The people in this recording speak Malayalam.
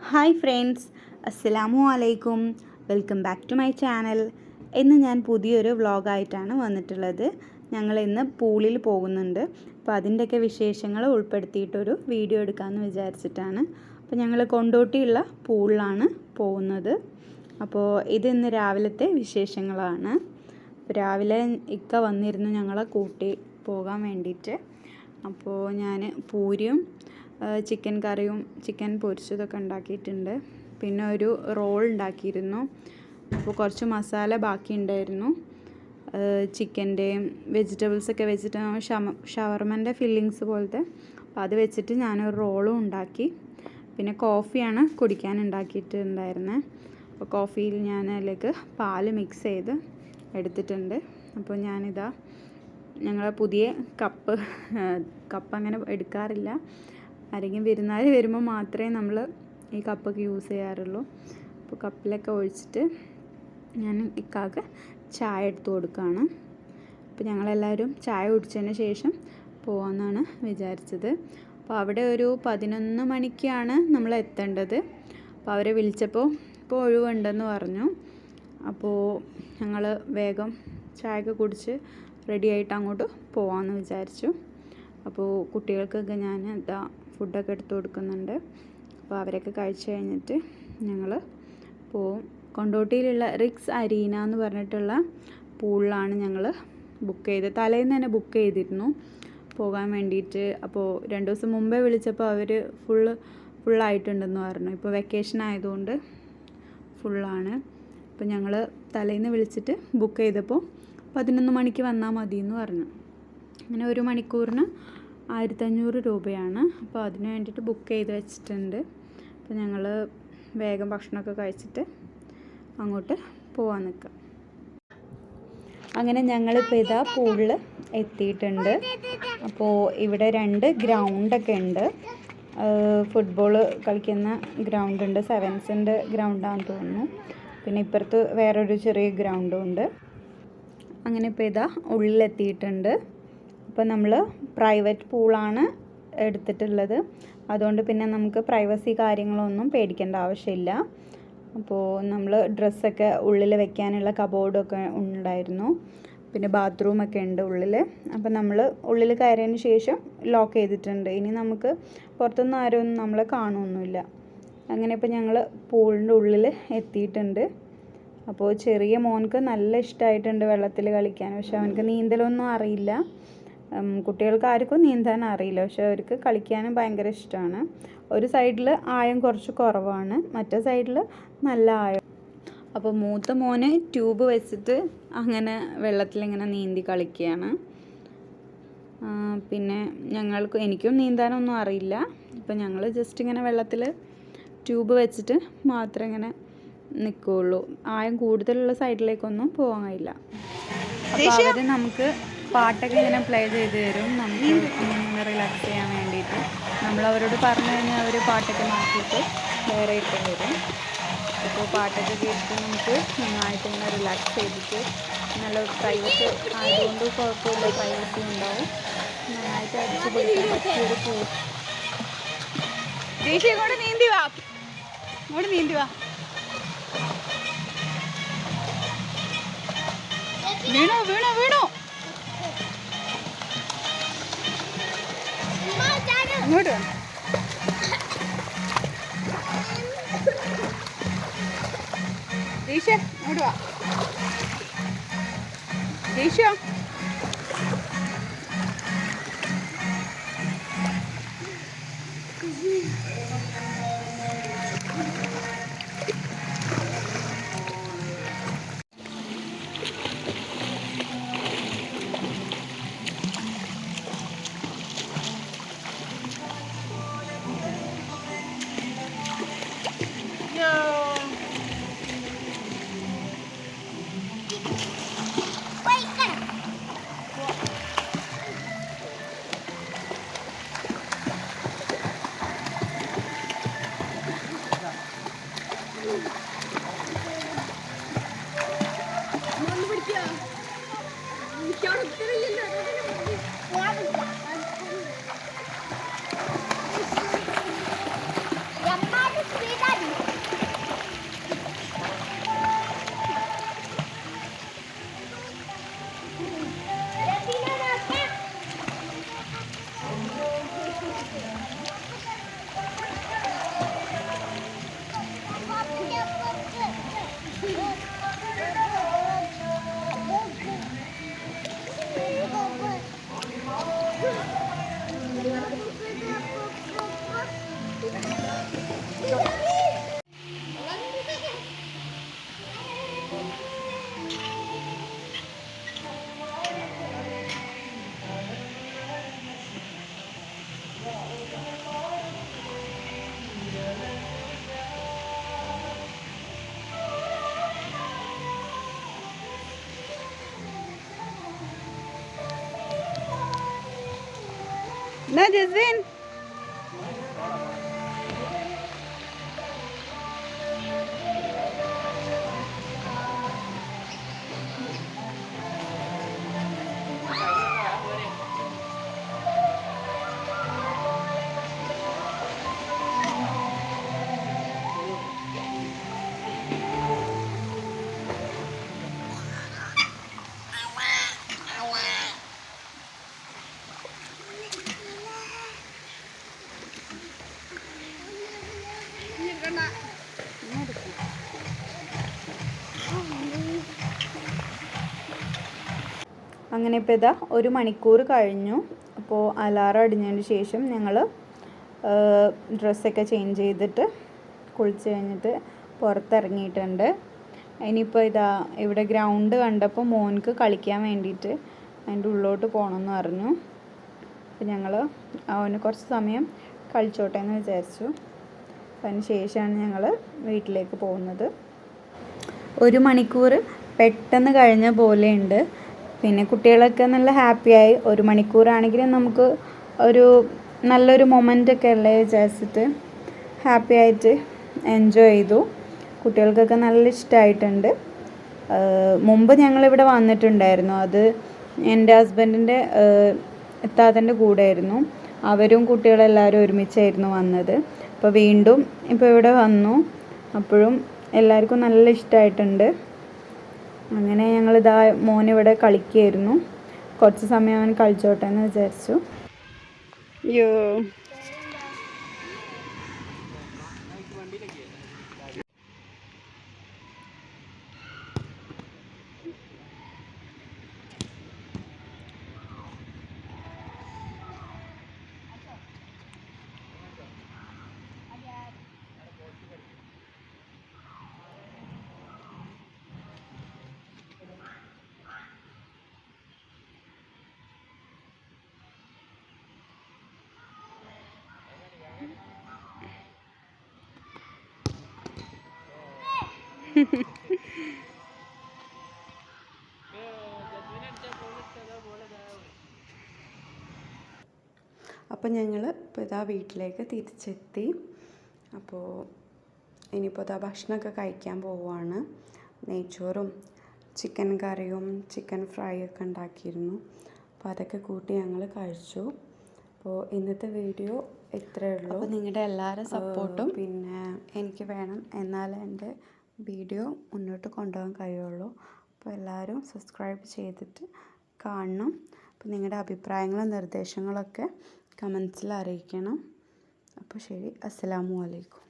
ഹായ് ഫ്രണ്ട്സ്, അസ്സലാമു അലൈക്കും. Welcome back to my channel. ഇന്ന് ഞാൻ പുതിയൊരു വ്ളോഗായിട്ടാണ് വന്നിട്ടുള്ളത്. ഞങ്ങൾ ഇന്ന് പൂളിൽ പോകുന്നുണ്ട്. അപ്പോൾ അതിൻ്റെയൊക്കെ വിശേഷങ്ങൾ ഉൾപ്പെടുത്തിയിട്ടൊരു വീഡിയോ എടുക്കാമെന്ന് വിചാരിച്ചിട്ടാണ്. അപ്പോൾ ഞങ്ങൾ കൊണ്ടോട്ടിയുള്ള പൂളിലാണ് പോകുന്നത്. അപ്പോൾ ഇത് ഇന്ന് രാവിലത്തെ വിശേഷങ്ങളാണ്. രാവിലെ ഇക്ക വന്നിരുന്നു ഞങ്ങളെ കൂട്ടി പോകാൻ വേണ്ടിയിട്ട്. അപ്പോൾ ഞാൻ പൂരിയും ചിക്കൻ കറിയും ചിക്കൻ പൊരിച്ചതൊക്കെ ഉണ്ടാക്കിയിട്ടുണ്ട്. പിന്നെ ഒരു റോൾ ഉണ്ടാക്കിയിരുന്നു. അപ്പോൾ കുറച്ച് മസാല ബാക്കി ഉണ്ടായിരുന്നു. ചിക്കൻ്റെയും വെജിറ്റബിൾസൊക്കെ വെച്ചിട്ട് ഷവർമൻ്റെ ഫില്ലിങ്സ് പോലത്തെ. അപ്പോൾ അത് വെച്ചിട്ട് ഞാനൊരു റോളും ഉണ്ടാക്കി. പിന്നെ കോഫിയാണ് കുടിക്കാൻ ഉണ്ടാക്കിയിട്ടുണ്ടായിരുന്നത്. അപ്പോൾ കോഫിയിൽ ഞാൻ അതിലേക്ക് പാല് മിക്സ് ചെയ്ത് എടുത്തിട്ടുണ്ട്. അപ്പോൾ ഞാനിതാ ഞങ്ങളെ പുതിയ കപ്പ് അങ്ങനെ എടുക്കാറില്ല. ആരെങ്കിലും വിരുന്നാർ വരുമ്പോൾ മാത്രമേ നമ്മൾ ഈ കപ്പൊക്കെ യൂസ് ചെയ്യാറുള്ളൂ. അപ്പോൾ കപ്പിലൊക്കെ ഒഴിച്ചിട്ട് ഞാൻ ഇക്കാക്ക് ചായ എടുത്ത് കൊടുക്കുകയാണ്. അപ്പോൾ ഞങ്ങളെല്ലാവരും ചായ കുടിച്ചതിന് ശേഷം പോകാമെന്നാണ് വിചാരിച്ചത്. അപ്പോൾ അവിടെ ഒരു 11 മണിക്കാണ് നമ്മൾ എത്തേണ്ടത്. അപ്പോൾ അവരെ വിളിച്ചപ്പോൾ ഇപ്പോൾ ഒഴിവുണ്ടെന്ന് പറഞ്ഞു. അപ്പോൾ ഞങ്ങൾ വേഗം ചായയൊക്കെ കുടിച്ച് റെഡിയായിട്ട് അങ്ങോട്ട് പോകാമെന്ന് വിചാരിച്ചു. അപ്പോൾ കുട്ടികൾക്കൊക്കെ ഞാൻ ഇതാ ഫുഡൊക്കെ എടുത്ത് കൊടുക്കുന്നുണ്ട്. അപ്പോൾ അവരൊക്കെ കഴിച്ച് കഴിഞ്ഞിട്ട് ഞങ്ങൾ പോവും. കൊണ്ടോട്ടിയിലുള്ള റിക്സ് അരീന എന്ന് പറഞ്ഞിട്ടുള്ള പൂളിലാണ് ഞങ്ങൾ ബുക്ക് ചെയ്തത്. തലേന്ന് തന്നെ ബുക്ക് ചെയ്തിരുന്നു പോകാൻ വേണ്ടിയിട്ട്. അപ്പോൾ 2 ദിവസം മുമ്പേ വിളിച്ചപ്പോൾ അവർ ഫുള്ളായിട്ടുണ്ടെന്ന് പറഞ്ഞു. ഇപ്പോൾ വെക്കേഷൻ ആയതുകൊണ്ട് ഫുള്ളാണ്. അപ്പോൾ ഞങ്ങൾ തലേന്ന് വിളിച്ചിട്ട് ബുക്ക് ചെയ്തപ്പോൾ 11 മണിക്ക് വന്നാൽ മതി എന്ന് പറഞ്ഞു. അങ്ങനെ 1 മണിക്കൂറിന് 1500 രൂപയാണ്. അപ്പോൾ അതിന് വേണ്ടിയിട്ട് ബുക്ക് ചെയ്ത് വെച്ചിട്ടുണ്ട്. അപ്പോൾ ഞങ്ങൾ വേഗം ഭക്ഷണമൊക്കെ കഴിച്ചിട്ട് അങ്ങോട്ട് പോകാൻ നിൽക്കാം. അങ്ങനെ ഞങ്ങളിപ്പോൾ ഇതാ പൂളിൽ എത്തിയിട്ടുണ്ട്. അപ്പോൾ ഇവിടെ 2 ഗ്രൗണ്ടൊക്കെ ഉണ്ട്. ഫുട്ബോൾ കളിക്കുന്ന ഗ്രൗണ്ട് ഉണ്ട്, സെവൻസിൻ്റെ ഗ്രൗണ്ടാണെന്ന് തോന്നുന്നു. പിന്നെ ഇപ്പുറത്ത് വേറൊരു ചെറിയ ഗ്രൗണ്ടും ഉണ്ട്. അങ്ങനെ ഇപ്പോൾ ഇതാ ഉള്ളിലെത്തിയിട്ടുണ്ട്. അപ്പോൾ നമ്മൾ പ്രൈവറ്റ് പൂളാണ് എടുത്തിട്ടുള്ളത്. അതുകൊണ്ട് പിന്നെ നമുക്ക് പ്രൈവസി കാര്യങ്ങളൊന്നും പേടിക്കേണ്ട ആവശ്യമില്ല. അപ്പോൾ നമ്മൾ ഡ്രസ്സൊക്കെ ഉള്ളിൽ വെക്കാനുള്ള കബോർഡൊക്കെ ഉണ്ടായിരുന്നു. പിന്നെ ബാത്റൂമൊക്കെ ഉണ്ട് ഉള്ളിൽ. അപ്പോൾ നമ്മൾ ഉള്ളിൽ കയറിയതിന് ശേഷം ലോക്ക് ചെയ്തിട്ടുണ്ട്. ഇനി നമുക്ക് പുറത്തുനിന്ന് ആരും നമ്മളെ കാണുമൊന്നുമില്ല. അങ്ങനെ ഇപ്പോൾ ഞങ്ങൾ പൂളിൻ്റെ ഉള്ളിൽ എത്തിയിട്ടുണ്ട്. അപ്പോൾ ചെറിയ മോൻക്ക് നല്ല ഇഷ്ടമായിട്ടുണ്ട് വെള്ളത്തിൽ കളിക്കാൻ. പക്ഷെ അവനക്ക് നീന്തലൊന്നും അറിയില്ല. കുട്ടികൾക്ക് ആർക്കും നീന്താൻ അറിയില്ല. പക്ഷെ അവർക്ക് കളിക്കാനും ഭയങ്കര ഇഷ്ടമാണ്. ഒരു സൈഡിൽ ആഴം കുറച്ച് കുറവാണ്, മറ്റേ സൈഡിൽ നല്ല ആഴം. അപ്പോൾ മൂത്ത മോന് ട്യൂബ് വെച്ചിട്ട് അങ്ങനെ വെള്ളത്തിലിങ്ങനെ നീന്തി കളിക്കുകയാണ്. പിന്നെ എനിക്കും നീന്താനൊന്നും അറിയില്ല. അപ്പോൾ ഞങ്ങൾ ജസ്റ്റ് ഇങ്ങനെ വെള്ളത്തിൽ ട്യൂബ് വെച്ചിട്ട് മാത്രം ഇങ്ങനെ നിൽക്കുകയുള്ളൂ. ആഴം കൂടുതലുള്ള സൈഡിലേക്കൊന്നും പോകാൻ കഴിയില്ല. അപ്പോൾ അവർ നമുക്ക് പാട്ടൊക്കെ ഇങ്ങനെ പ്ലേ ചെയ്ത് തരും, നമുക്ക് ഇങ്ങനെ റിലാക്സ് ചെയ്യാൻ വേണ്ടിയിട്ട്. നമ്മളവരോട് പറഞ്ഞു കഴിഞ്ഞാൽ അവർ പാട്ടൊക്കെ മാറ്റിയിട്ട് വേറെ ഇട്ട് തരും. അപ്പോൾ പാട്ടൊക്കെ കേട്ടിട്ട് നമുക്ക് നന്നായിട്ട് ഇങ്ങനെ റിലാക്സ് ചെയ്തിട്ട് നല്ല പ്രൈവസി ആയതുകൊണ്ട് കുഴപ്പമില്ല, പ്രൈവസി ഉണ്ടാവും. നന്നായിട്ട് അടിച്ച് പൊളിക്കാൻ പറ്റിയൊരു പൂൾ. ദേശീയ കൂടെ നീന്തി വാ, ഇങ്ങോട്ട് നീന്തി വാ. വീണോ വീണോ വീണോ, ഇങ്ങോട്ട് ദേശീയ ഇങ്ങോട്ട് വാ. ദേശീയ ना जसविन അങ്ങനെ ഇപ്പോൾ ഇതാ 1 മണിക്കൂർ കഴിഞ്ഞു. അപ്പോൾ അലാറം അടിഞ്ഞതിന് ശേഷം ഞങ്ങൾ ഡ്രസ്സൊക്കെ ചേഞ്ച് ചെയ്തിട്ട് കുളിച്ച് കഴിഞ്ഞിട്ട് പുറത്തിറങ്ങിയിട്ടുണ്ട്. ഇനിയിപ്പോൾ ഇതാ ഇവിടെ ഗ്രൗണ്ട് കണ്ടപ്പോൾ മോൻക്ക് കളിക്കാൻ വേണ്ടിയിട്ട് അതിൻ്റെ ഉള്ളിലോട്ട് പോകണമെന്ന് പറഞ്ഞു. അപ്പോൾ ഞങ്ങൾ അവന് കുറച്ച് സമയം കളിച്ചോട്ടെ എന്ന് വിചാരിച്ചു. അതിന് ശേഷമാണ് ഞങ്ങൾ വീട്ടിലേക്ക് പോകുന്നത്. 1 മണിക്കൂർ പെട്ടെന്ന് കഴിഞ്ഞ പോലെയുണ്ട്. പിന്നെ കുട്ടികളൊക്കെ നല്ല ഹാപ്പിയായി. 1 മണിക്കൂറാണെങ്കിലും നമുക്ക് ഒരു നല്ലൊരു മൊമെൻ്റൊക്കെ അല്ലേ വിചാരിച്ചിട്ട് ഹാപ്പി ആയിട്ട് എൻജോയ് ചെയ്തു. കുട്ടികൾക്കൊക്കെ നല്ല ഇഷ്ടമായിട്ടുണ്ട്. മുമ്പ് ഞങ്ങളിവിടെ വന്നിട്ടുണ്ടായിരുന്നു. അത് എൻ്റെ ഹസ്ബൻഡിൻ്റെ ഇത്താത്തൻ്റെ കൂടെയായിരുന്നു. അവരും കുട്ടികളെല്ലാവരും ഒരുമിച്ചായിരുന്നു വന്നത്. അപ്പോൾ വീണ്ടും ഇപ്പോൾ ഇവിടെ വന്നു. അപ്പോഴും എല്ലാവർക്കും നല്ല ഇഷ്ടമായിട്ടുണ്ട്. അങ്ങനെ ഞങ്ങളിതാ മോനിവിടെ കളിക്കുകയായിരുന്നു. കുറച്ച് സമയം അവൻ കളിച്ചോട്ടെ എന്ന് വിചാരിച്ചു. അയ്യോ അപ്പോൾ ഞങ്ങൾ ഇപ്പോൾ ഇതാ വീട്ടിലേക്ക് തിരിച്ചെത്തി. അപ്പോൾ ഇനിയിപ്പോൾ ഇതാ ഭക്ഷണമൊക്കെ കഴിക്കാൻ പോവുകയാണ്. നെയ്ച്ചോറും ചിക്കൻ കറിയും ചിക്കൻ ഫ്രൈ ഒക്കെ ഉണ്ടാക്കിയിരുന്നു. അപ്പോൾ അതൊക്കെ കൂട്ടി ഞങ്ങൾ കഴിച്ചു. അപ്പോൾ ഇന്നത്തെ വീഡിയോ ഇത്രയേ ഉള്ളൂ. അപ്പോൾ നിങ്ങളുടെ എല്ലാവരും സപ്പോർട്ടും പിന്നെ എനിക്ക് വേണം, എന്നാലേ എൻ്റെ വീഡിയോ മുന്നോട്ട് കൊണ്ടുപോകാൻ കഴിയുള്ളൂ. അപ്പോൾ എല്ലാവരും സബ്സ്ക്രൈബ് ചെയ്തിട്ട് കാണണം. അപ്പോൾ നിങ്ങളുടെ അഭിപ്രായങ്ങളും നിർദ്ദേശങ്ങളൊക്കെ കമൻസിൽ അറിയിക്കണം. അപ്പോൾ ശരി, അസ്സലാമു അലൈക്കും.